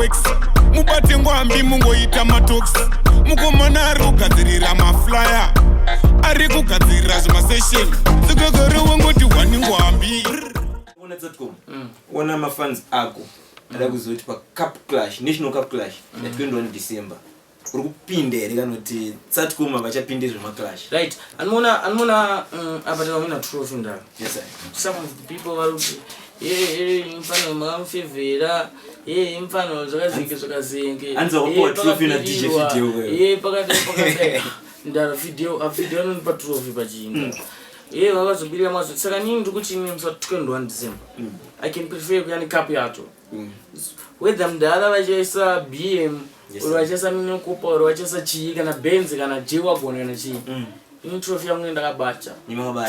mawex mubate ngwambi mungoita matox mukomana ari kugadzirira maflyer ari kugadzirira zvemasession sikagariwe ngoti wani ngwambi ona mafans ako ada kuzoti pa cup clash national cup clash ya 21 December uri kupinde here kanoti Satcom vachapinde zvemaclash right anmona abatana wina trophy ndaro. Yes sir. Some of the people are mfano makamfevera mfano zvakazenge anza kupa trophy na DJ video wewe pakati ndaro video anonipa trophy pachinga vakazobirira mazo saka nini ndikuti musati 21 December I can prefer kuyani cup yacho whether mdala vachaisa BM uri vachaisa minokopa uri vachaisa chii kana Benz kana J-Wagon kana chii ini trophy yangu ndakabata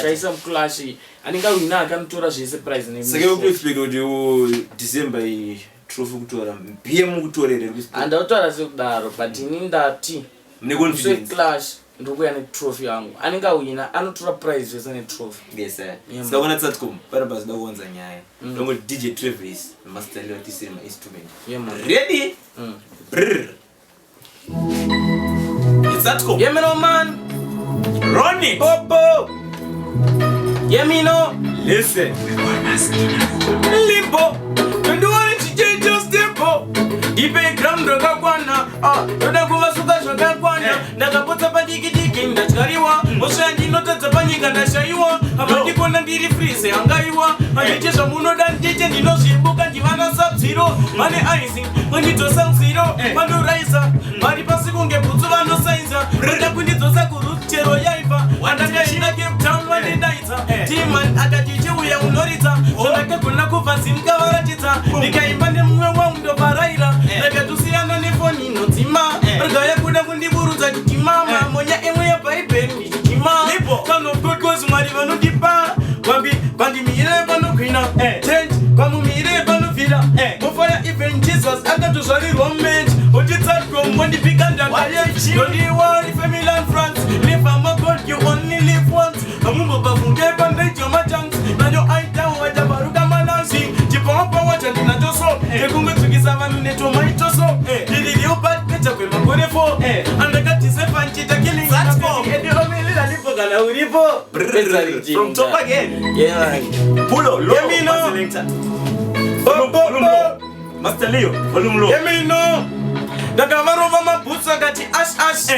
chaisa mclash aningawina akanotora zvese prize name saka uprefect kuti December i trophy kutora BM kutorere andautaura sekudaro but ini ndati ne confidence clash ndokuya ne trophy yangu aningawina anotora prize zvese ne trophy. Yes sir. Saka kuna Satcom paramba zida kuonza nyaya ndongo DJ Travis master leo tisiri ma instrument ready brr it's Satcom yeah man Ronnie Bobo yeah me no listen Libho ndo wani chije just tempo ipe gram droga kwana ndoda kuvasuka zvakakwana ndakapotsa padiki ndachariwa oshandi notadza panyika ndashaiwa apandikona ndiri freeze angaiwa andite zvamunoda ndite ndinozvibuka ndivana sabziro vane icing ondidzosa mziro vandoraisa vari pasi kunge bhutsu vanosainza roda kundidzosa kurutero yaiva andakaenda Cape Town vanendaidza timan akati chiuya unoridza zvandakagona kubva zimukavaratidza ndikaimba nemumwe wangu ndobvaraira ndakatusiyana nefoni inodzima rgaya kuda kundiburudza chitimama monya emwe yebhaibheri ndichitima kanobgotkozi mwari vanondipa vandimire panokwina change pamumire panovhira mufaya even Jesus akatozvarirwa mumenji otitsatcom wandipika ndakayedondiwari family and friends live ama God you only live once amumbobvafunge pandejo matanks nanyo aitawo vajabaruka manasi chipawapa wacha ndinatoso ekungetsukisa vanhu netomaitoso ndiriubateta kwemakore 4 andakatisefa nchita killing ediomelila lipo kana uripo from top again yeah pulo low selector Master Leo volume low yemino ndakavarova mabhutsu akati ash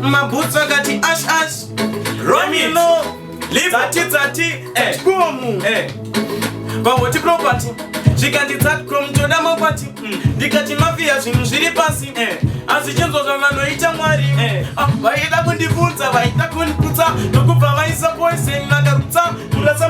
mabhutsu akati ash Romino dzati bomu vahoti property zvikati Satcom toda makwati ndikati mafia zvinhu zviri pasi asi chinzwa zvavanoita mwari vaida kundibvunza vaida kundiputsa ndokubva vaisa poison vakarutsa kurasa